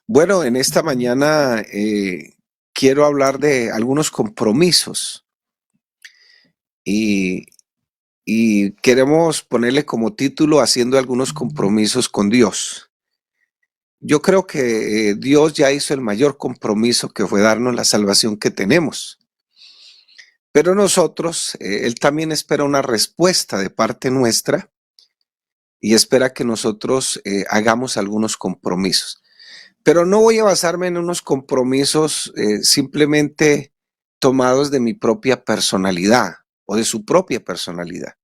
Bueno, en esta mañana quiero hablar de algunos compromisos y, y queremos ponerle como título haciendo algunos compromisos con Dios. Yo creo que Dios ya hizo el mayor compromiso que fue darnos la salvación que tenemos, pero nosotros, Él también espera una respuesta de parte nuestra y espera que nosotros hagamos algunos compromisos. Pero no voy a basarme en unos compromisos simplemente tomados de mi propia personalidad o de su propia personalidad.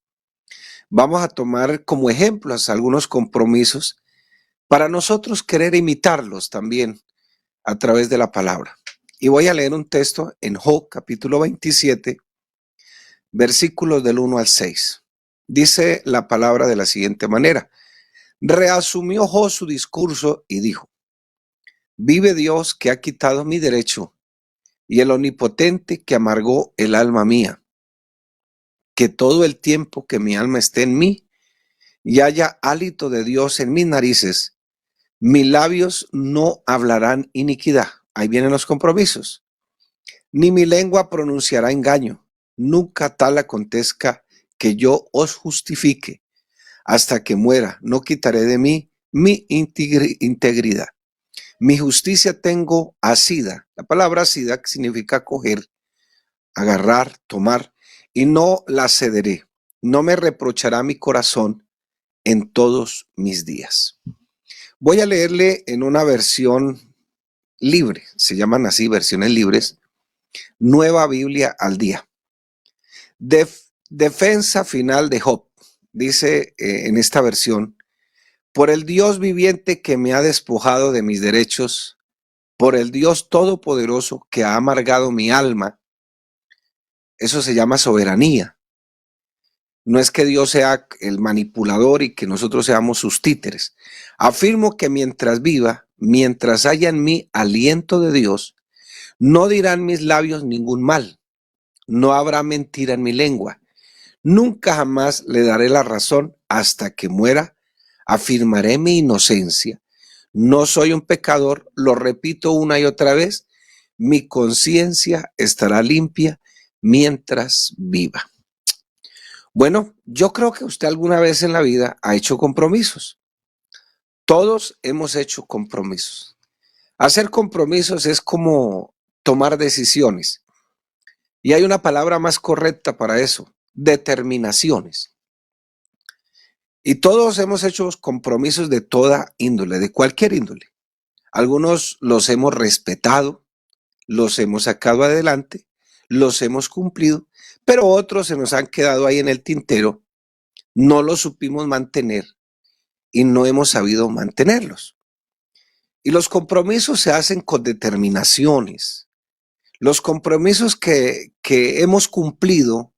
Vamos a tomar como ejemplos algunos compromisos para nosotros querer imitarlos también a través de la palabra. Y voy a leer un texto en Job capítulo 27, versículos del 1 al 6. Dice la palabra de la siguiente manera. Reasumió Job su discurso y dijo, vive Dios que ha quitado mi derecho y el omnipotente que amargó el alma mía, que todo el tiempo que mi alma esté en mí y haya hálito de Dios en mis narices, mis labios no hablarán iniquidad. Ahí vienen los compromisos. Ni mi lengua pronunciará engaño. Nunca tal acontezca que yo os justifique. Hasta que muera, no quitaré de mí mi integridad. Mi justicia tengo asida. La palabra asida significa coger, agarrar, tomar, y no la cederé. No me reprochará mi corazón en todos mis días. Voy a leerle en una versión libre, se llaman así versiones libres, Nueva Biblia al día. Defensa final de Job, dice en esta versión, por el Dios viviente que me ha despojado de mis derechos, por el Dios todopoderoso que ha amargado mi alma, eso se llama soberanía. No es que Dios sea el manipulador y que nosotros seamos sus títeres. Afirmo que mientras viva, mientras haya en mí aliento de Dios, no dirán mis labios ningún mal, no habrá mentira en mi lengua. Nunca jamás le daré la razón hasta que muera. Afirmaré mi inocencia. No soy un pecador, lo repito una y otra vez. Mi conciencia estará limpia mientras viva. Bueno, yo creo que usted alguna vez en la vida ha hecho compromisos. Todos hemos hecho compromisos. Hacer compromisos es como tomar decisiones. Y hay una palabra más correcta para eso, determinaciones. Y todos hemos hecho compromisos de toda índole, de cualquier índole. Algunos los hemos respetado, los hemos sacado adelante, los hemos cumplido, pero otros se nos han quedado ahí en el tintero, no los supimos mantener y no hemos sabido mantenerlos. Y los compromisos se hacen con determinaciones. Los compromisos que hemos cumplido,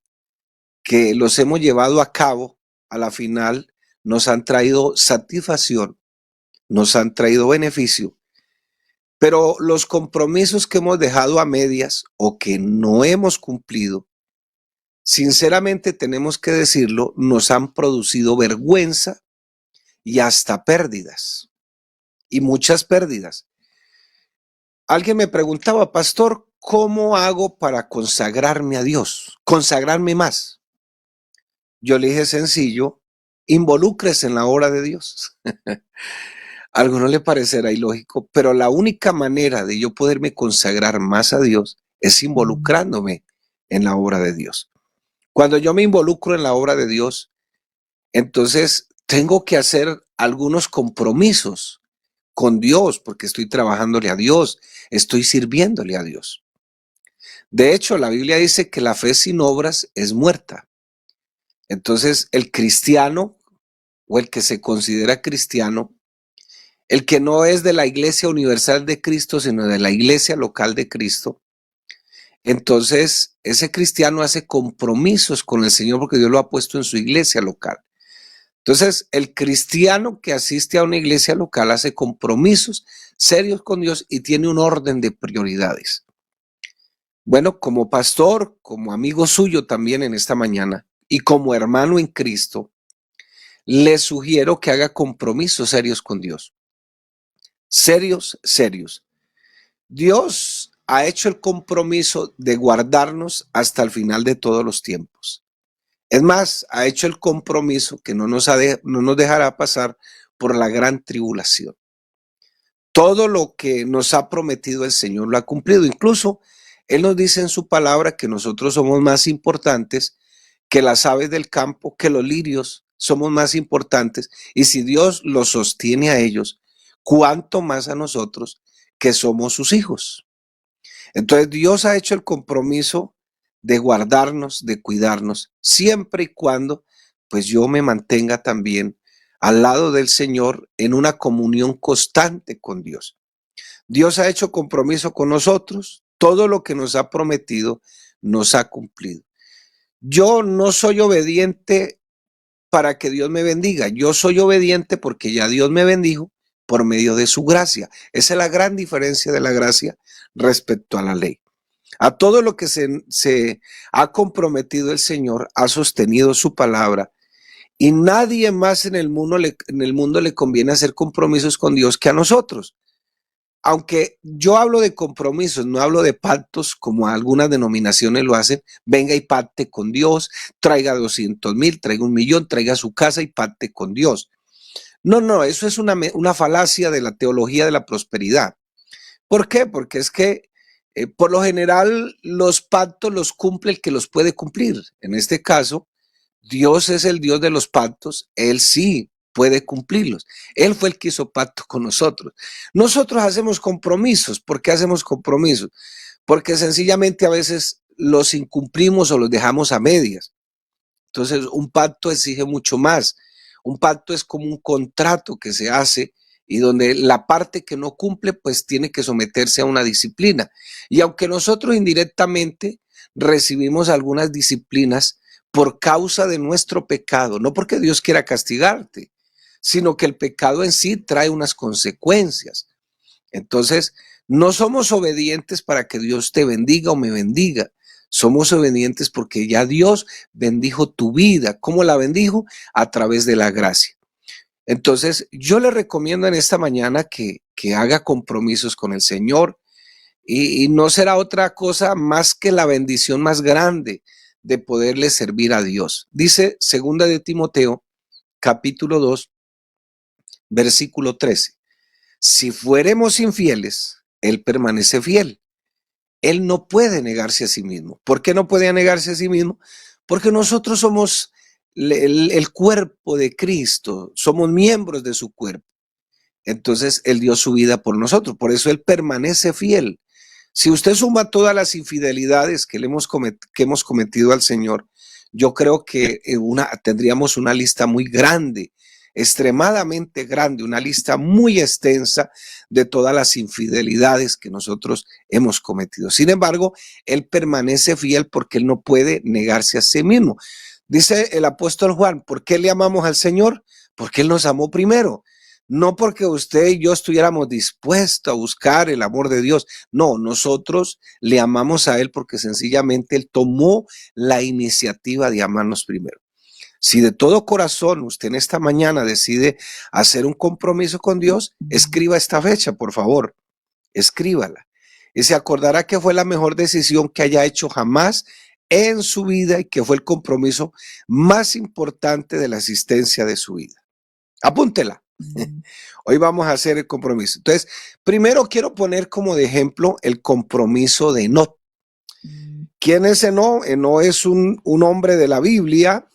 que los hemos llevado a cabo, a la final nos han traído satisfacción, nos han traído beneficio, pero los compromisos que hemos dejado a medias o que no hemos cumplido, sinceramente tenemos que decirlo, nos han producido vergüenza y hasta pérdidas, y muchas pérdidas. Alguien me preguntaba, pastor, ¿cómo hago para consagrarme a Dios? Consagrarme más. Yo le dije sencillo, involúcrese en la obra de Dios. A algunos le parecerá ilógico, pero la única manera de yo poderme consagrar más a Dios es involucrándome en la obra de Dios. Cuando yo me involucro en la obra de Dios, entonces tengo que hacer algunos compromisos con Dios, porque estoy trabajándole a Dios, estoy sirviéndole a Dios. De hecho, la Biblia dice que la fe sin obras es muerta. Entonces, el cristiano o el que se considera cristiano, el que no es de la Iglesia Universal de Cristo, sino de la Iglesia local de Cristo, entonces ese cristiano hace compromisos con el Señor porque Dios lo ha puesto en su iglesia local. Entonces, el cristiano que asiste a una iglesia local hace compromisos serios con Dios y tiene un orden de prioridades. Bueno, como pastor, como amigo suyo también en esta mañana y como hermano en Cristo, le sugiero que haga compromisos serios con Dios. serios, serios. Dios ha hecho el compromiso de guardarnos hasta el final de todos los tiempos. Es más, ha hecho el compromiso que no nos dejará pasar por la gran tribulación. Todo lo que nos ha prometido el Señor lo ha cumplido. Incluso Él nos dice en su palabra que nosotros somos más importantes que las aves del campo, que los lirios, somos más importantes. Y si Dios los sostiene a ellos, ¿cuánto más a nosotros que somos sus hijos? Entonces Dios ha hecho el compromiso de guardarnos, de cuidarnos, siempre y cuando pues yo me mantenga también al lado del Señor en una comunión constante con Dios. Dios ha hecho compromiso con nosotros, todo lo que nos ha prometido nos ha cumplido. Yo no soy obediente para que Dios me bendiga, yo soy obediente porque ya Dios me bendijo por medio de su gracia. Esa es la gran diferencia de la gracia respecto a la ley. A todo lo que se ha comprometido el Señor, ha sostenido su palabra, y nadie más en el mundo le conviene hacer compromisos con Dios que a nosotros. Aunque yo hablo de compromisos, no hablo de pactos como algunas denominaciones lo hacen. Venga y pacte con Dios, traiga 200,000, traiga 1,000,000, traiga su casa y pacte con Dios. No, no, eso es una falacia de la teología de la prosperidad. ¿Por qué? Porque es que por lo general los pactos los cumple el que los puede cumplir. En este caso, Dios es el Dios de los pactos, Él sí puede cumplirlos. Él fue el que hizo pacto con nosotros. Nosotros hacemos compromisos. ¿Por qué hacemos compromisos? Porque sencillamente a veces los incumplimos o los dejamos a medias. Entonces, un pacto exige mucho más. Un pacto es como un contrato que se hace y donde la parte que no cumple, pues tiene que someterse a una disciplina. Y aunque nosotros indirectamente recibimos algunas disciplinas por causa de nuestro pecado, no porque Dios quiera castigarte, sino que el pecado en sí trae unas consecuencias. Entonces, no somos obedientes para que Dios te bendiga o me bendiga. Somos obedientes porque ya Dios bendijo tu vida. ¿Cómo la bendijo? A través de la gracia. Entonces, yo le recomiendo en esta mañana que haga compromisos con el Señor y no será otra cosa más que la bendición más grande de poderle servir a Dios. Dice 2 de Timoteo, capítulo 2, versículo 13. Si fuéremos infieles, Él permanece fiel. Él no puede negarse a sí mismo. ¿Por qué no puede negarse a sí mismo? Porque nosotros somos el cuerpo de Cristo, somos miembros de su cuerpo. Entonces Él dio su vida por nosotros, por eso Él permanece fiel. Si usted suma todas las infidelidades que hemos cometido al Señor, yo creo que tendríamos una lista muy grande, extremadamente grande, una lista muy extensa de todas las infidelidades que nosotros hemos cometido. Sin embargo, Él permanece fiel porque Él no puede negarse a sí mismo. Dice el apóstol Juan, ¿por qué le amamos al Señor? Porque Él nos amó primero. No porque usted y yo estuviéramos dispuestos a buscar el amor de Dios. No, nosotros le amamos a Él porque sencillamente Él tomó la iniciativa de amarnos primero. Si de todo corazón usted en esta mañana decide hacer un compromiso con Dios, escriba esta fecha, por favor. Escríbala. Y se acordará que fue la mejor decisión que haya hecho jamás en su vida y que fue el compromiso más importante de la existencia de su vida. Apúntela. Hoy vamos a hacer el compromiso. Entonces, primero quiero poner como de ejemplo el compromiso de Enoc. ¿Quién es Enoc? Enoc es un hombre de la Biblia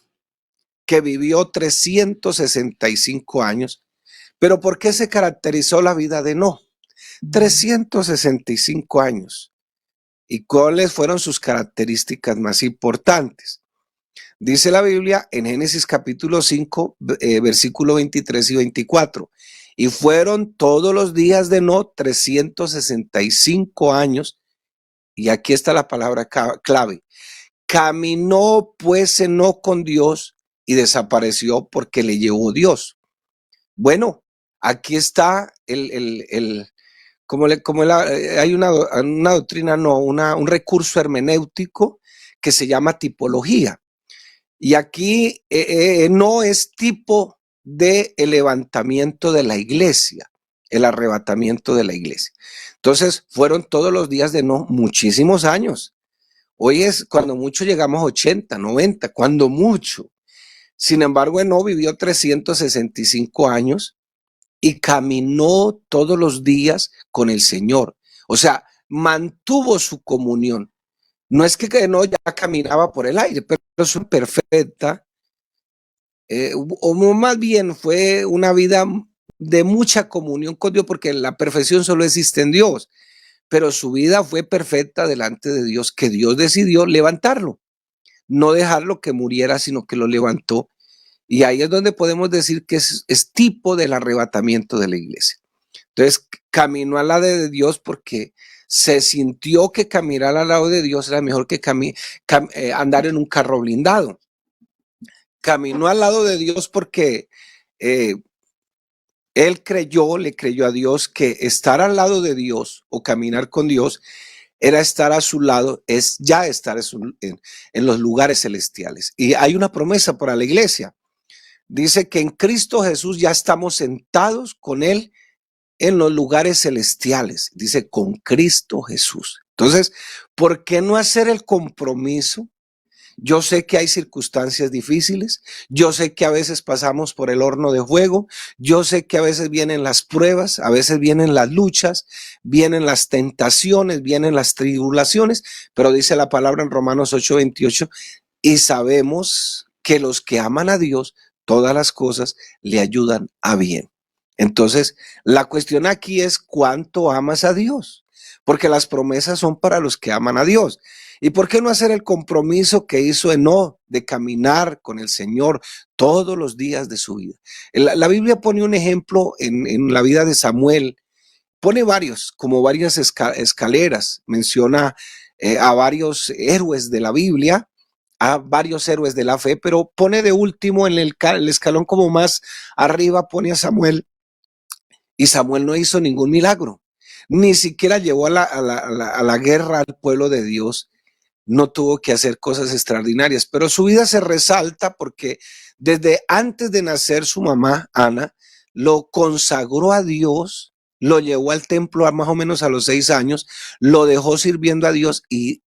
que vivió 365 años. Pero ¿por qué se caracterizó la vida de Enoc? 365 años. ¿Y cuáles fueron sus características más importantes? Dice la Biblia en Génesis capítulo 5, versículo 23 y 24. Y fueron todos los días de Enoc 365 años. Y aquí está la palabra clave. Caminó pues Enoc con Dios y desapareció porque le llevó Dios. Bueno, aquí está hay una doctrina, no, un recurso hermenéutico que se llama tipología. Y aquí no es tipo de el levantamiento de la iglesia. el arrebatamiento de la iglesia. Entonces, fueron todos los días de Enoch, muchísimos años. Hoy es cuando mucho llegamos a 80, 90, cuando mucho. Sin embargo, Enoch vivió 365 años y caminó todos los días con el Señor. O sea, mantuvo su comunión. No es que Enoch ya caminaba por el aire, pero es perfecta, o más bien fue una vida de mucha comunión con Dios, porque la perfección solo existe en Dios, pero su vida fue perfecta delante de Dios, que Dios decidió levantarlo, no dejarlo que muriera, sino que lo levantó. Y ahí es donde podemos decir que es tipo del arrebatamiento de la iglesia. Entonces, caminó al lado de Dios porque se sintió que caminar al lado de Dios era mejor que andar en un carro blindado. Caminó al lado de Dios porque eh, él le creyó a Dios que estar al lado de Dios o caminar con Dios era estar a su lado, es ya estar en los lugares celestiales. Y hay una promesa para la iglesia. Dice que en Cristo Jesús ya estamos sentados con Él en los lugares celestiales. Dice con Cristo Jesús. Entonces, ¿por qué no hacer el compromiso? Yo sé que hay circunstancias difíciles, yo sé que a veces pasamos por el horno de fuego, yo sé que a veces vienen las pruebas, a veces vienen las luchas, vienen las tentaciones, vienen las tribulaciones, pero dice la palabra en Romanos 8:28, y sabemos que los que aman a Dios, todas las cosas le ayudan a bien. Entonces, la cuestión aquí es cuánto amas a Dios, porque las promesas son para los que aman a Dios. ¿Y por qué no hacer el compromiso que hizo Enoc de caminar con el Señor todos los días de su vida? La Biblia pone un ejemplo en la vida de Samuel, pone varios, como varias escaleras, menciona a varios héroes de la Biblia, a varios héroes de la fe, pero pone de último en el escalón como más arriba, pone a Samuel, y Samuel no hizo ningún milagro, ni siquiera llevó a la guerra al pueblo de Dios, no tuvo que hacer cosas extraordinarias, pero su vida se resalta porque desde antes de nacer su mamá, Ana, lo consagró a Dios, lo llevó al templo a más o menos a los 6 años, lo dejó sirviendo a Dios y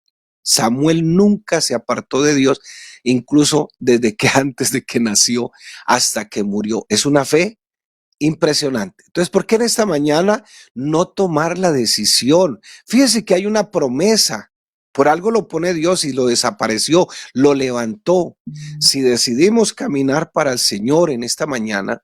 Samuel nunca se apartó de Dios, incluso desde que antes de que nació hasta que murió. Es una fe impresionante. Entonces, ¿por qué en esta mañana no tomar la decisión? Fíjese que hay una promesa. Por algo lo pone Dios y lo desapareció, lo levantó. Si decidimos caminar para el Señor en esta mañana,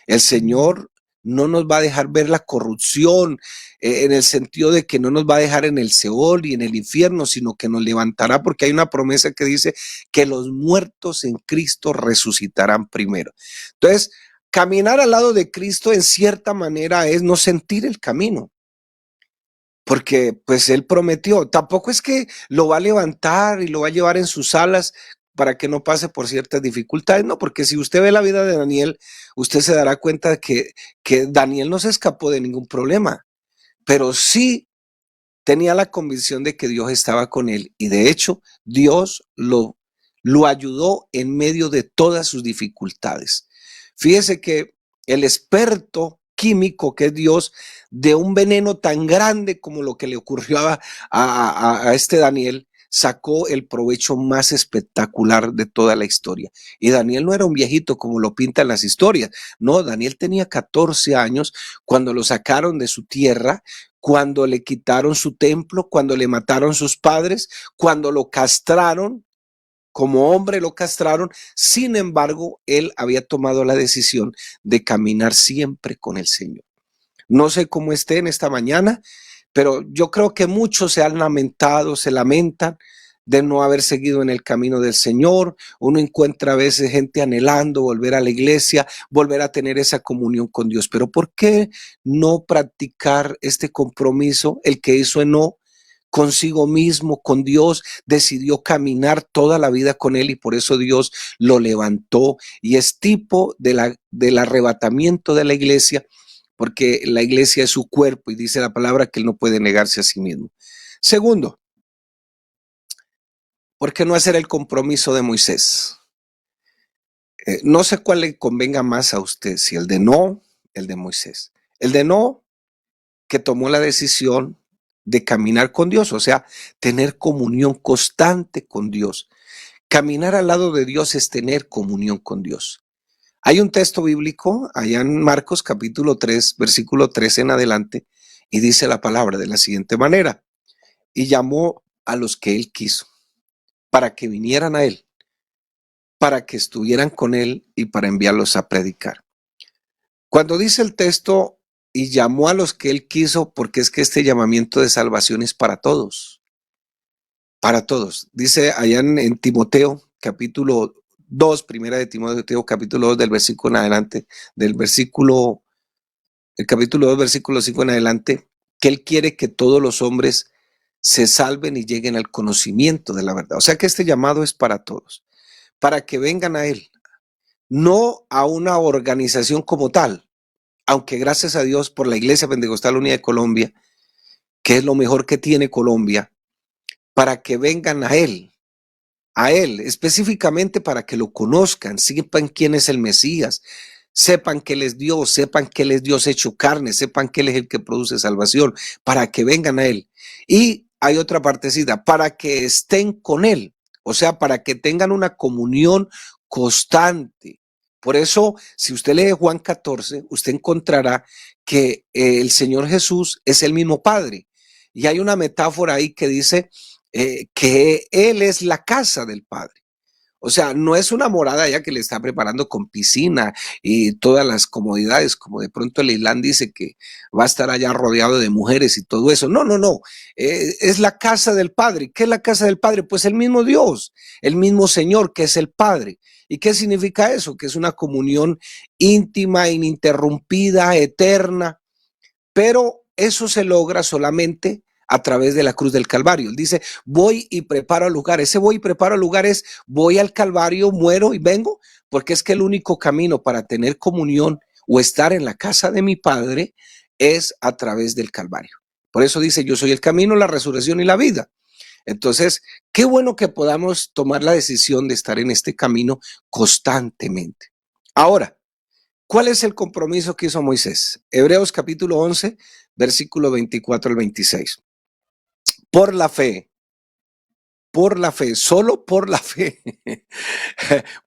el Señor no nos va a dejar ver la corrupción, en el sentido de que no nos va a dejar en el Seol y en el infierno, sino que nos levantará, porque hay una promesa que dice que los muertos en Cristo resucitarán primero. Entonces, caminar al lado de Cristo en cierta manera es no sentir el camino, porque pues Él prometió, tampoco es que lo va a levantar y lo va a llevar en sus alas para que no pase por ciertas dificultades, no, porque si usted ve la vida de Daniel, usted se dará cuenta de que Daniel no se escapó de ningún problema, pero sí tenía la convicción de que Dios estaba con él y de hecho Dios lo ayudó en medio de todas sus dificultades. Fíjese que el experto químico que es Dios, de un veneno tan grande como lo que le ocurrió a este Daniel, sacó el provecho más espectacular de toda la historia. Y Daniel no era un viejito como lo pintan las historias. No, Daniel tenía 14 años cuando lo sacaron de su tierra, cuando le quitaron su templo, cuando le mataron sus padres, cuando lo castraron, como hombre lo castraron. Sin embargo, él había tomado la decisión de caminar siempre con el Señor. No sé cómo esté en esta mañana, pero yo creo que muchos se han lamentado, se lamentan de no haber seguido en el camino del Señor. Uno encuentra a veces gente anhelando volver a la iglesia, volver a tener esa comunión con Dios. Pero ¿por qué no practicar este compromiso? El que hizo Enoc consigo mismo, con Dios, decidió caminar toda la vida con Él y por eso Dios lo levantó y es tipo del arrebatamiento de la iglesia, porque la iglesia es su cuerpo y dice la palabra que Él no puede negarse a sí mismo. Segundo, ¿por qué no hacer el compromiso de Moisés? No sé cuál le convenga más a usted, si el de no, el de Moisés. El de no, que tomó la decisión de caminar con Dios, o sea, tener comunión constante con Dios. Caminar al lado de Dios es tener comunión con Dios. Hay un texto bíblico allá en Marcos capítulo 3, versículo 3 en adelante, y dice la palabra de la siguiente manera: y llamó a los que él quiso, para que vinieran a él, para que estuvieran con él y para enviarlos a predicar. Cuando dice el texto, y llamó a los que él quiso, porque es que este llamamiento de salvación es para todos, para todos. Dice allá en Timoteo, capítulo 2, primera de Timoteo, capítulo 2, del versículo en adelante, del versículo, el capítulo 2, versículo 5 en adelante, que él quiere que todos los hombres se salven y lleguen al conocimiento de la verdad. O sea que este llamado es para todos, para que vengan a él, no a una organización como tal, aunque gracias a Dios por la Iglesia Pentecostal Unida de Colombia, que es lo mejor que tiene Colombia, para que vengan a él, específicamente para que lo conozcan, sepan quién es el Mesías, sepan que Él es Dios, sepan que Él es Dios hecho carne, sepan que Él es el que produce salvación, para que vengan a Él. Y hay otra partecita, para que estén con Él, o sea, para que tengan una comunión constante. Por eso, si usted lee Juan 14, usted encontrará que el Señor Jesús es el mismo Padre. Y hay una metáfora ahí que dice que Él es la casa del Padre. O sea, no es una morada ya que le está preparando con piscina y todas las comodidades, como de pronto el Islam dice que va a estar allá rodeado de mujeres y todo eso. No, no, no. Es la casa del Padre. ¿Qué es la casa del Padre? Pues el mismo Dios, el mismo Señor, que es el Padre. ¿Y qué significa eso? Que es una comunión íntima, ininterrumpida, eterna, pero eso se logra solamente a través de la cruz del Calvario. Él dice, voy y preparo lugar. Ese voy y preparo lugar es, voy al Calvario, muero y vengo, porque es que el único camino para tener comunión o estar en la casa de mi Padre es a través del Calvario. Por eso dice, yo soy el camino, la resurrección y la vida. Entonces, qué bueno que podamos tomar la decisión de estar en este camino constantemente. Ahora, ¿cuál es el compromiso que hizo Moisés? Hebreos capítulo 11, versículo 24 al 26. Por la fe, solo por la fe,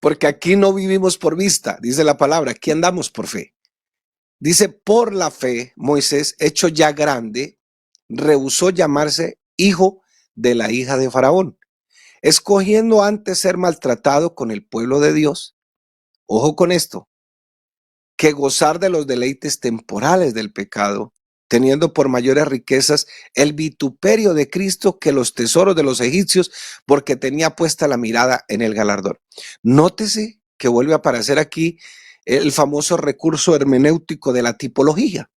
porque aquí no vivimos por vista, dice la palabra, aquí andamos por fe. Dice, por la fe, Moisés, hecho ya grande, rehusó llamarse hijo de la hija de Faraón, escogiendo antes ser maltratado con el pueblo de Dios. Ojo con esto, que gozar de los deleites temporales del pecado, teniendo por mayores riquezas el vituperio de Cristo que los tesoros de los egipcios, porque tenía puesta la mirada en el galardón. Nótese que vuelve a aparecer aquí el famoso recurso hermenéutico de la tipología.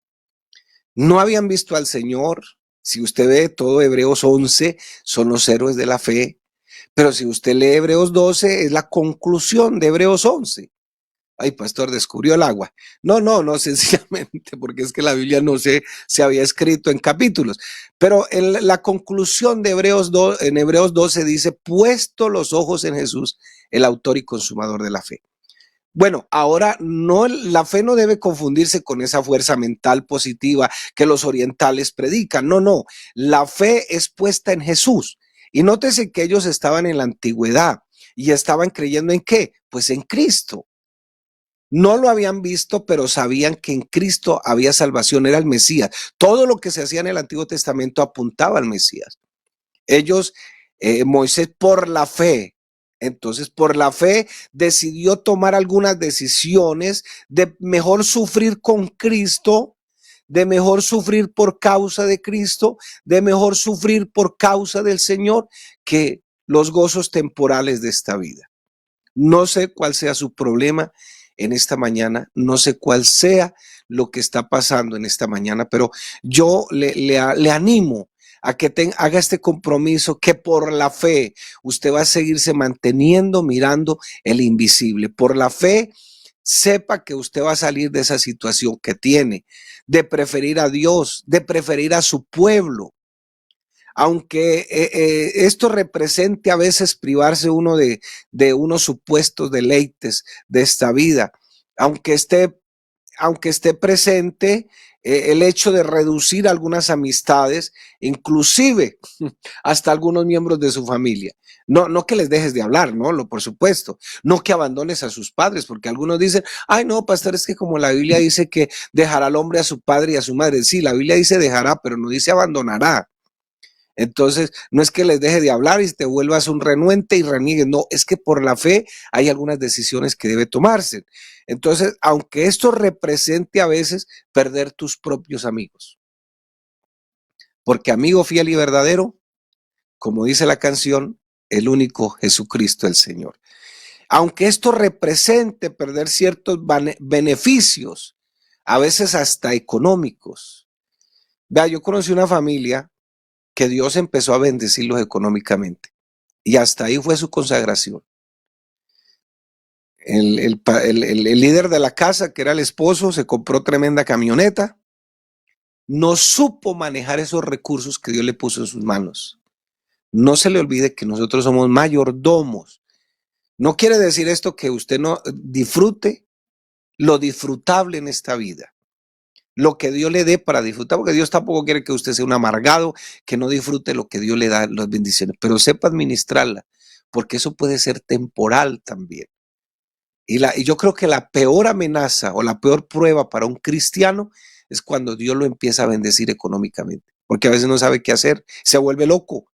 No habían visto al Señor. Si usted ve todo Hebreos 11, son los héroes de la fe. Pero si usted lee Hebreos 12, es la conclusión de Hebreos 11. Ay, pastor, descubrió el agua. No, no, no, sencillamente, porque es que la Biblia no se había escrito en capítulos. Pero en la conclusión de Hebreos 2, en Hebreos 12 dice, puesto los ojos en Jesús, el autor y consumador de la fe. Bueno, ahora no, la fe no debe confundirse con esa fuerza mental positiva que los orientales predican. No, no, la fe es puesta en Jesús. Y nótese que ellos estaban en la antigüedad y estaban creyendo en qué? Pues en Cristo. No lo habían visto, pero sabían que en Cristo había salvación, era el Mesías. Todo lo que se hacía en el Antiguo Testamento apuntaba al Mesías. Ellos, Moisés por la fe, entonces por la fe decidió tomar algunas decisiones de mejor sufrir con Cristo, de mejor sufrir por causa de Cristo, de mejor sufrir por causa del Señor que los gozos temporales de esta vida. No sé cuál sea su problema en esta mañana, no sé cuál sea lo que está pasando en esta mañana, pero yo le animo a que haga este compromiso que por la fe usted va a seguirse manteniendo mirando el invisible. Por la fe, sepa que usted va a salir de esa situación que tiene, de preferir a Dios, de preferir a su pueblo, aunque esto represente a veces privarse uno de unos supuestos deleites de esta vida, aunque esté, aunque esté presente el hecho de reducir algunas amistades, inclusive hasta algunos miembros de su familia. No, no que les dejes de hablar, no, por supuesto. No que abandones a sus padres, porque algunos dicen, ay, no, pastor, es que como la Biblia dice que dejará al hombre a su padre y a su madre. Sí, la Biblia dice dejará, pero no dice abandonará. Entonces, no es que les deje de hablar y te vuelvas un renuente y reniegues, no, es que por la fe hay algunas decisiones que debe tomarse. Entonces, aunque esto represente a veces perder tus propios amigos, porque amigo fiel y verdadero, como dice la canción, el único Jesucristo el Señor. Aunque esto represente perder ciertos beneficios, a veces hasta económicos. Vea, yo conocí una familia que Dios empezó a bendecirlos económicamente. Y hasta ahí fue su consagración. El líder de la casa, que era el esposo, se compró tremenda camioneta. No supo manejar esos recursos que Dios le puso en sus manos. No se le olvide que nosotros somos mayordomos. No quiere decir esto que usted no disfrute lo disfrutable en esta vida. Lo que Dios le dé para disfrutar, porque Dios tampoco quiere que usted sea un amargado, que no disfrute lo que Dios le da, las bendiciones, pero sepa administrarla, porque eso puede ser temporal también. Y yo creo que la peor amenaza o la peor prueba para un cristiano es cuando Dios lo empieza a bendecir económicamente, porque a veces no sabe qué hacer, se vuelve loco,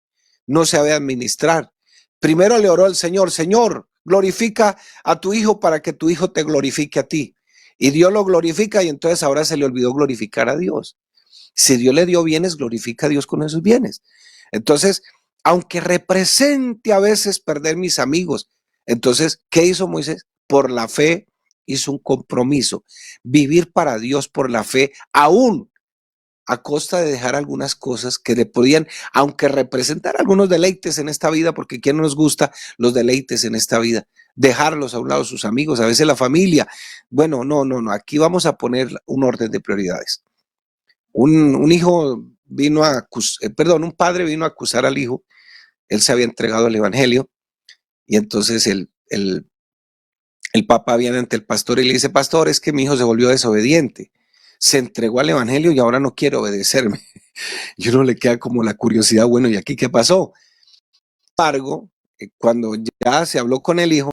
no sabe administrar. Primero le oró al Señor, Señor, glorifica a tu hijo para que tu hijo te glorifique a ti. Y Dios lo glorifica y entonces ahora se le olvidó glorificar a Dios. Si Dios le dio bienes, glorifica a Dios con esos bienes. Entonces, aunque represente a veces perder mis amigos, entonces, ¿qué hizo Moisés? Por la fe hizo un compromiso, vivir para Dios por la fe, aún a costa de dejar algunas cosas que le podían, aunque representar algunos deleites en esta vida, porque ¿quién nos gusta los deleites en esta vida? Dejarlos a un lado sus amigos, a veces la familia. Bueno, no, aquí vamos a poner un orden de prioridades. Un hijo vino a perdón, un padre vino a acusar al hijo, él se había entregado al evangelio y entonces el papá viene ante el pastor y le dice, pastor, es que mi hijo se volvió desobediente, se entregó al evangelio y ahora no quiere obedecerme. Y uno le queda como la curiosidad, bueno, ¿y aquí qué pasó? Sin embargo, cuando ya se habló con el hijo,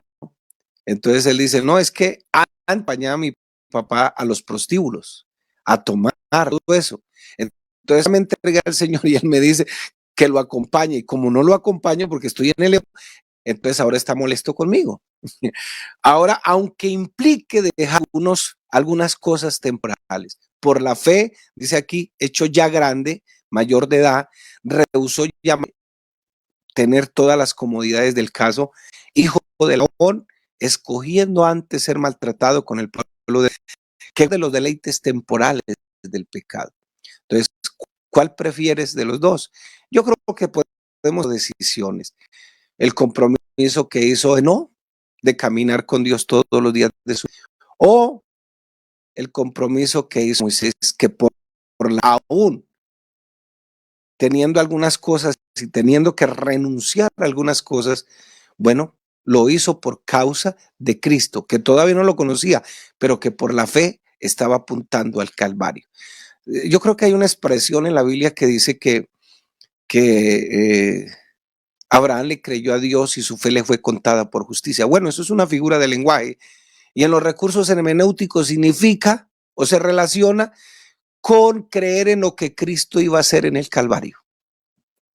entonces él dice, no, es que han acompañado a mi papá a los prostíbulos, a tomar todo eso. Entonces me entrega al Señor y él me dice que lo acompañe. Y como no lo acompaño porque estoy en el, entonces ahora está molesto conmigo. Ahora, aunque implique dejar algunas cosas temporales, por la fe, dice aquí, hecho ya grande, mayor de edad, rehusó ya tener todas las comodidades del caso, hijo de León, escogiendo antes ser maltratado con el pueblo que de los deleites temporales del pecado. Entonces, ¿cuál prefieres de los dos? Yo creo que podemos decisiones. El compromiso que hizo no de caminar con Dios todos los días de su vida, o el compromiso que hizo Moisés, que por la aún teniendo algunas cosas y teniendo que renunciar a algunas cosas, bueno, lo hizo por causa de Cristo, que todavía no lo conocía, pero que por la fe estaba apuntando al Calvario. Yo creo que hay una expresión en la Biblia que dice que Abraham le creyó a Dios y su fe le fue contada por justicia. Bueno, eso es una figura de lenguaje y en los recursos hermenéuticos significa o se relaciona con creer en lo que Cristo iba a hacer en el Calvario.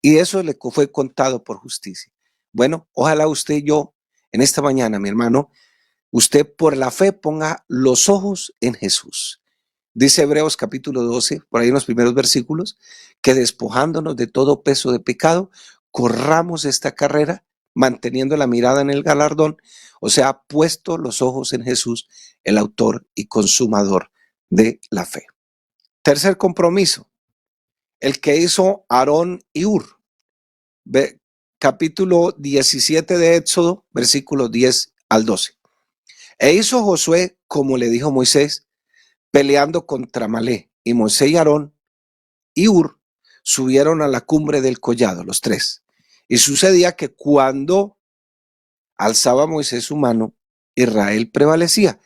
Y eso le fue contado por justicia. Bueno, ojalá usted y yo en esta mañana, mi hermano, usted por la fe ponga los ojos en Jesús. Dice Hebreos capítulo 12, por ahí en los primeros versículos, que despojándonos de todo peso de pecado, corramos esta carrera manteniendo la mirada en el galardón, o sea, puesto los ojos en Jesús, el autor y consumador de la fe. Tercer compromiso, el que hizo Aarón y Hur. Capítulo 17 de Éxodo, versículos 10 al 12. E hizo Josué como le dijo Moisés, peleando contra Amalec, y Moisés y Aarón y Hur subieron a la cumbre del collado, los tres. Y sucedía que cuando alzaba Moisés su mano, Israel prevalecía,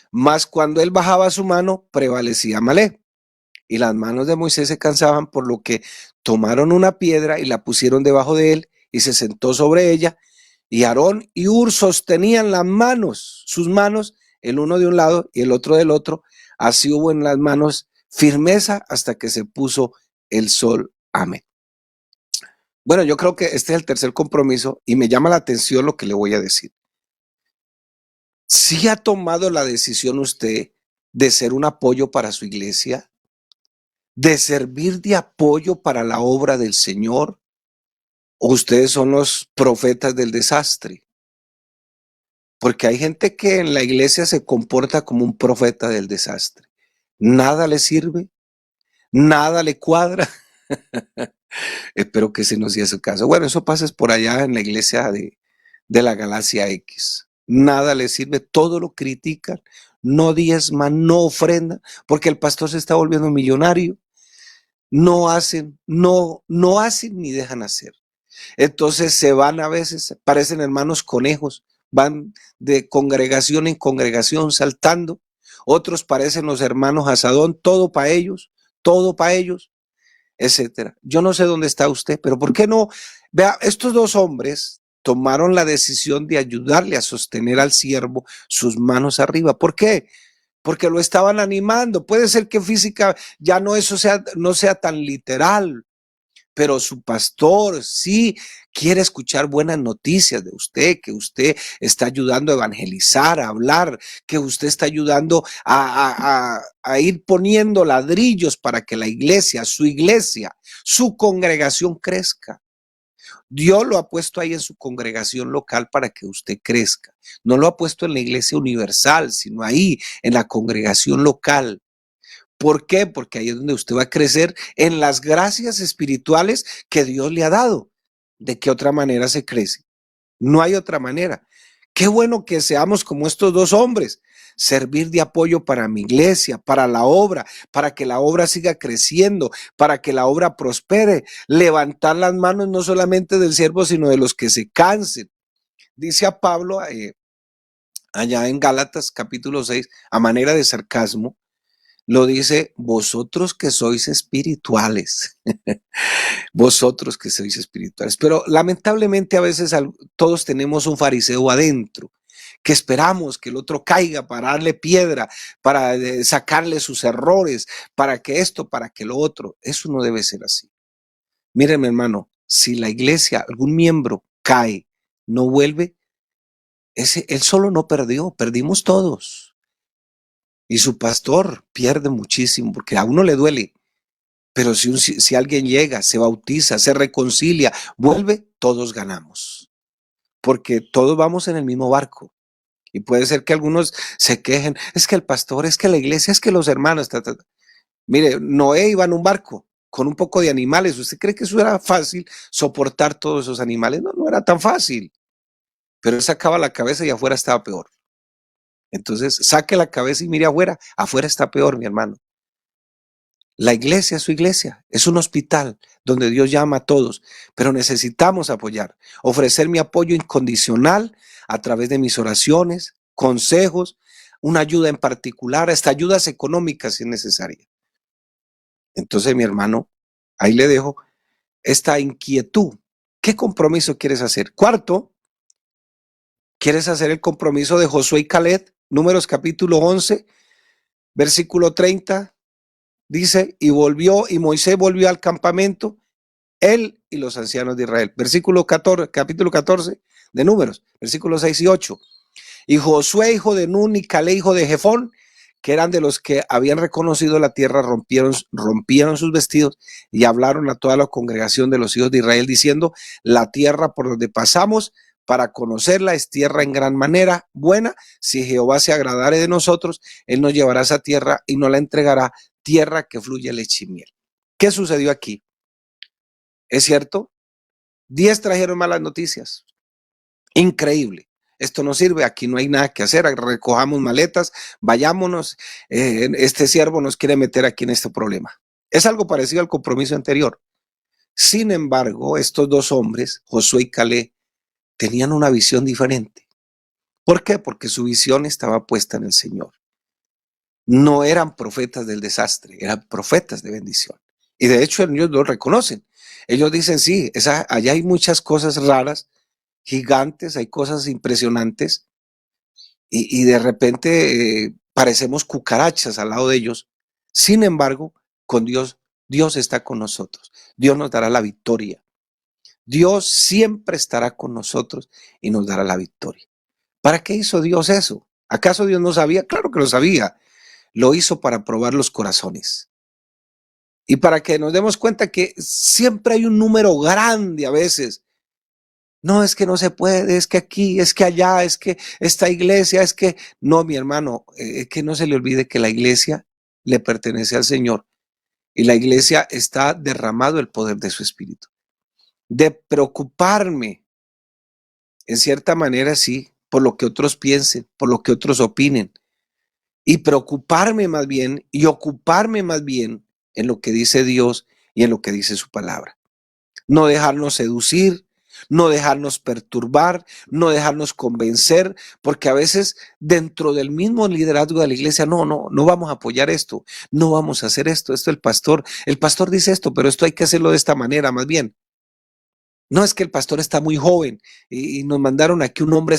mas cuando él bajaba su mano, prevalecía Amalec. y las manos de Moisés se cansaban, por lo que tomaron una piedra y la pusieron debajo de él y se sentó sobre ella. Y Aarón y Hur sostenían las manos, sus manos, el uno de un lado y el otro del otro. Así hubo en las manos firmeza hasta que se puso el sol. Amén. Bueno, yo creo que este es el tercer compromiso y me llama la atención lo que le voy a decir. ¿Sí ha tomado la decisión usted de ser un apoyo para su iglesia? ¿De servir de apoyo para la obra del Señor? ¿O ustedes son los profetas del desastre? Porque hay gente que en la iglesia se comporta como un profeta del desastre. Nada le sirve, nada le cuadra. Espero que ese no sea su caso. Bueno, eso pasa por allá en la iglesia de la Galaxia X. Nada le sirve, todo lo critican, no diezman, no ofrendan, porque el pastor se está volviendo millonario. No hacen ni dejan hacer. Entonces se van a veces, parecen hermanos conejos, van de congregación en congregación saltando. Otros parecen los hermanos Asadón, todo para ellos, etcétera. Yo no sé dónde está usted, pero ¿por qué no? Vea, estos dos hombres tomaron la decisión de ayudarle a sostener al siervo sus manos arriba. ¿Por qué? Porque lo estaban animando. Puede ser que física ya no sea tan literal, pero su pastor sí quiere escuchar buenas noticias de usted, que usted está ayudando a evangelizar, a hablar, que usted está ayudando a ir poniendo ladrillos para que la iglesia, su congregación crezca. Dios lo ha puesto ahí en su congregación local para que usted crezca. No lo ha puesto en la iglesia universal, sino ahí en la congregación local. ¿Por qué? Porque ahí es donde usted va a crecer en las gracias espirituales que Dios le ha dado. ¿De qué otra manera se crece? No hay otra manera. Qué bueno que seamos como estos dos hombres, servir de apoyo para mi iglesia, para la obra, para que la obra siga creciendo, para que la obra prospere, levantar las manos no solamente del siervo, sino de los que se cansen. Dice a Pablo allá en Gálatas capítulo 6, a manera de sarcasmo, lo dice, vosotros que sois espirituales, vosotros que sois espirituales. Pero lamentablemente a veces todos tenemos un fariseo adentro, que esperamos que el otro caiga para darle piedra, para sacarle sus errores, para que esto, para que lo otro. Eso no debe ser así. Miren, hermano, si la iglesia, algún miembro cae, no vuelve, él solo no perdió, perdimos todos. Y su pastor pierde muchísimo porque a uno le duele. Pero si alguien llega, se bautiza, se reconcilia, vuelve, todos ganamos. Porque todos vamos en el mismo barco. Y puede ser que algunos se quejen, es que el pastor, es que la iglesia, es que los hermanos. Mire, Noé iba en un barco con un poco de animales. ¿Usted cree que eso era fácil, soportar todos esos animales? No, no era tan fácil. Pero él sacaba la cabeza y afuera estaba peor. Entonces, saque la cabeza y mire afuera está peor, mi hermano. La iglesia es su iglesia, es un hospital donde Dios llama a todos, pero necesitamos apoyar, ofrecer mi apoyo incondicional a través de mis oraciones, consejos, una ayuda en particular, hasta ayudas económicas si es necesaria. Entonces, mi hermano, ahí le dejo esta inquietud. ¿Qué compromiso quieres hacer? Cuarto, ¿quieres hacer el compromiso de Josué y Caleb? Números capítulo 11, versículo 30. Dice, y Moisés volvió al campamento, él y los ancianos de Israel. Versículo 14, capítulo 14 de Números, versículos 6 y 8. Y Josué, hijo de Nun, y Caleb, hijo de Jefón, que eran de los que habían reconocido la tierra, rompieron sus vestidos y hablaron a toda la congregación de los hijos de Israel, diciendo, la tierra por donde pasamos para conocerla es tierra en gran manera buena. Si Jehová se agradare de nosotros, él nos llevará a esa tierra y nos la entregará, tierra que fluye leche y miel. ¿Qué sucedió aquí? ¿Es cierto? 10 trajeron malas noticias. Increíble. Esto no sirve, aquí no hay nada que hacer, recojamos maletas, vayámonos, este siervo nos quiere meter aquí en este problema. Es algo parecido al compromiso anterior. Sin embargo, estos dos hombres, Josué y Caleb, tenían una visión diferente. ¿Por qué? Porque su visión estaba puesta en el Señor. no eran profetas del desastre, eran profetas de bendición. Y de hecho ellos lo reconocen. Ellos dicen, sí, allá hay muchas cosas raras, gigantes, hay cosas impresionantes, y de repente parecemos cucarachas al lado de ellos. Sin embargo, con Dios, Dios está con nosotros. Dios nos dará la victoria. Dios siempre estará con nosotros y nos dará la victoria. ¿Para qué hizo Dios eso? ¿Acaso Dios no sabía? Claro que lo sabía. Lo hizo para probar los corazones. Y para que nos demos cuenta que siempre hay un número grande a veces. No, es que no se puede, es que aquí, es que allá, es que esta iglesia, es que... No, mi hermano, es que no se le olvide que la iglesia le pertenece al Señor y la iglesia está derramado el poder de su espíritu. De preocuparme, en cierta manera sí, por lo que otros piensen, por lo que otros opinen, y preocuparme más bien y ocuparme más bien en lo que dice Dios y en lo que dice su palabra. No dejarnos seducir, no dejarnos perturbar, no dejarnos convencer, porque a veces dentro del mismo liderazgo de la iglesia, no vamos a apoyar esto, no vamos a hacer esto, el pastor dice esto, pero esto hay que hacerlo de esta manera, más bien. No es que el pastor está muy joven y nos mandaron aquí un hombre,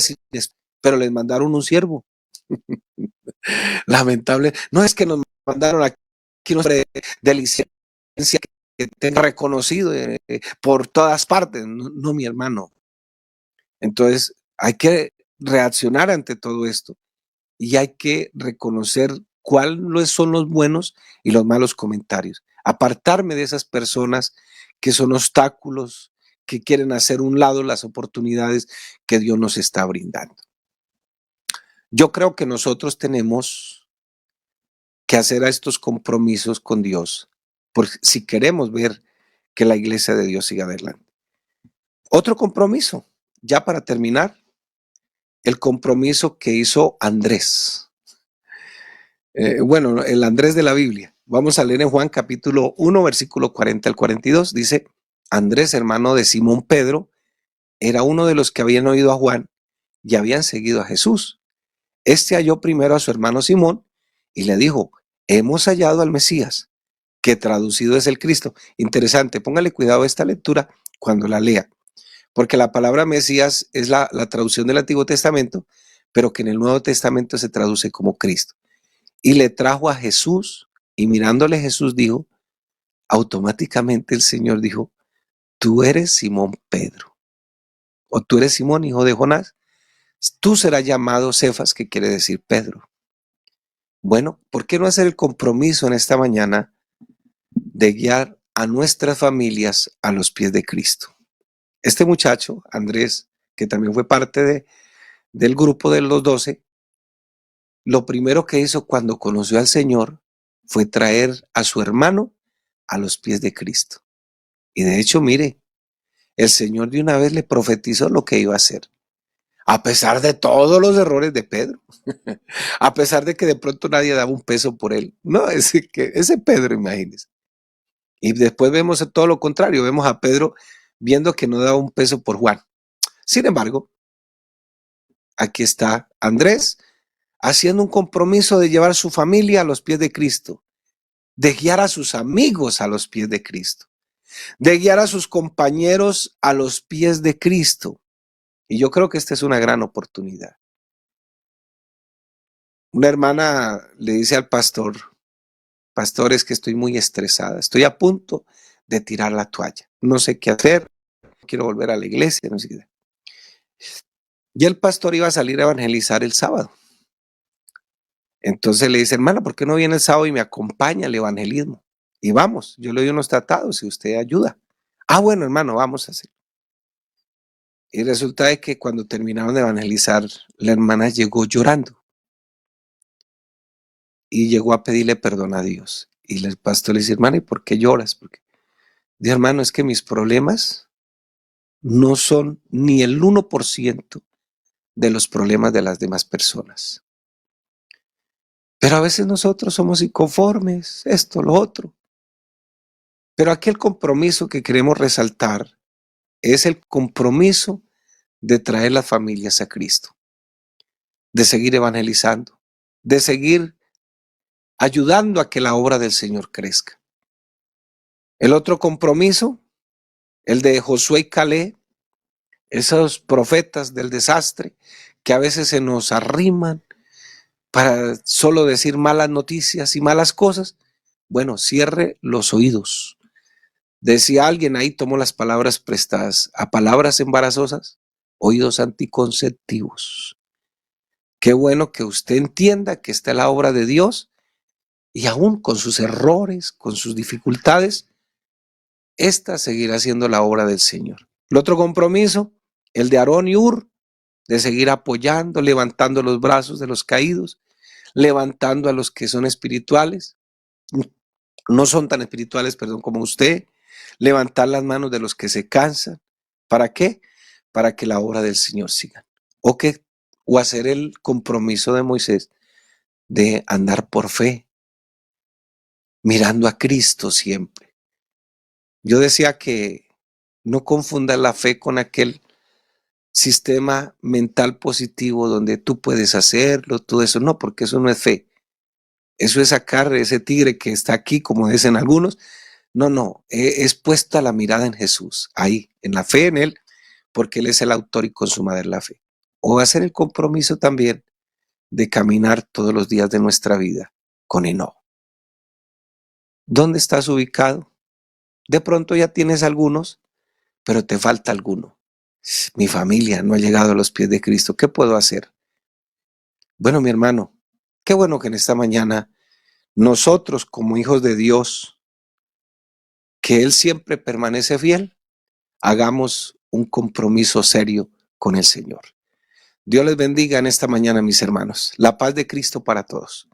pero les mandaron un siervo. Lamentable. No es que nos mandaron aquí un hombre de licencia que tenga reconocido por todas partes. No, no, mi hermano. Entonces, hay que reaccionar ante todo esto y hay que reconocer cuáles son los buenos y los malos comentarios. Apartarme de esas personas que son obstáculos, que quieren hacer un lado las oportunidades que Dios nos está brindando. Yo creo que nosotros tenemos que hacer estos compromisos con Dios, porque si queremos ver que la iglesia de Dios siga adelante. Otro compromiso, ya para terminar, el compromiso que hizo Andrés. Bueno, el Andrés de la Biblia. Vamos a leer en Juan capítulo 1, versículo 40 al 42. Dice, Andrés, hermano de Simón Pedro, era uno de los que habían oído a Juan y habían seguido a Jesús. Este halló primero a su hermano Simón y le dijo, hemos hallado al Mesías, que traducido es el Cristo. Interesante, póngale cuidado a esta lectura cuando la lea, porque la palabra Mesías es la traducción del Antiguo Testamento, pero que en el Nuevo Testamento se traduce como Cristo. Y le trajo a Jesús, y mirándole Jesús dijo, automáticamente el Señor dijo, tú eres Simón Pedro, o tú eres Simón, hijo de Jonás, tú serás llamado Cefas, que quiere decir Pedro. Bueno, ¿por qué no hacer el compromiso en esta mañana de guiar a nuestras familias a los pies de Cristo? Este muchacho, Andrés, que también fue parte del grupo de los 12, lo primero que hizo cuando conoció al Señor fue traer a su hermano a los pies de Cristo. Y de hecho, mire, el Señor de una vez le profetizó lo que iba a hacer. A pesar de todos los errores de Pedro, a pesar de que de pronto nadie daba un peso por él. No, ese Pedro, imagínense. Y después vemos todo lo contrario, vemos a Pedro viendo que no daba un peso por Juan. Sin embargo, aquí está Andrés haciendo un compromiso de llevar a su familia a los pies de Cristo, de guiar a sus amigos a los pies de Cristo, de guiar a sus compañeros a los pies de Cristo. Y yo creo que esta es una gran oportunidad. Una hermana le dice al pastor, pastor, es que estoy muy estresada, estoy a punto de tirar la toalla, no sé qué hacer, quiero volver a la iglesia, no sé qué. Y el pastor iba a salir a evangelizar el sábado. Entonces le dice, hermana, ¿por qué no viene el sábado y me acompaña al evangelismo? Y vamos, yo le doy unos tratados y usted ayuda. Ah, bueno, hermano, vamos a hacer. Y resulta de que cuando terminaron de evangelizar, la hermana llegó llorando y llegó a pedirle perdón a Dios. Y el pastor le dice, hermana, ¿y por qué lloras? Porque, dice, hermano, es que mis problemas no son ni el 1% de los problemas de las demás personas. Pero a veces nosotros somos inconformes, esto, lo otro. Pero aquí el compromiso que queremos resaltar es el compromiso de traer las familias a Cristo, de seguir evangelizando, de seguir ayudando a que la obra del Señor crezca. El otro compromiso, el de Josué y Caleb, esos profetas del desastre que a veces se nos arriman para solo decir malas noticias y malas cosas. Bueno, cierre los oídos. Decía alguien ahí, tomó las palabras prestadas a palabras embarazosas, oídos anticonceptivos. Qué bueno que usted entienda que está la obra de Dios y aún con sus errores, con sus dificultades, esta seguirá siendo la obra del Señor. El otro compromiso, el de Aarón y Hur, de seguir apoyando, levantando los brazos de los caídos, levantando a los que son espirituales, no son tan espirituales, perdón, como usted, levantar las manos de los que se cansan. ¿Para qué? Para que la obra del Señor siga. O hacer el compromiso de Moisés de andar por fe, mirando a Cristo siempre. Yo decía que no confundas la fe con aquel sistema mental positivo donde tú puedes hacerlo, todo eso. No, porque eso no es fe. Eso es sacar ese tigre que está aquí, como dicen algunos. No, es puesta la mirada en Jesús, ahí, en la fe en Él, porque Él es el autor y consumador de la fe. O hacer el compromiso también de caminar todos los días de nuestra vida con Enoc. ¿Dónde estás ubicado? De pronto ya tienes algunos, pero te falta alguno. Mi familia no ha llegado a los pies de Cristo. ¿Qué puedo hacer? Bueno, mi hermano, qué bueno que en esta mañana nosotros como hijos de Dios, que Él siempre permanece fiel, hagamos un compromiso serio con el Señor. Dios les bendiga en esta mañana, mis hermanos. La paz de Cristo para todos.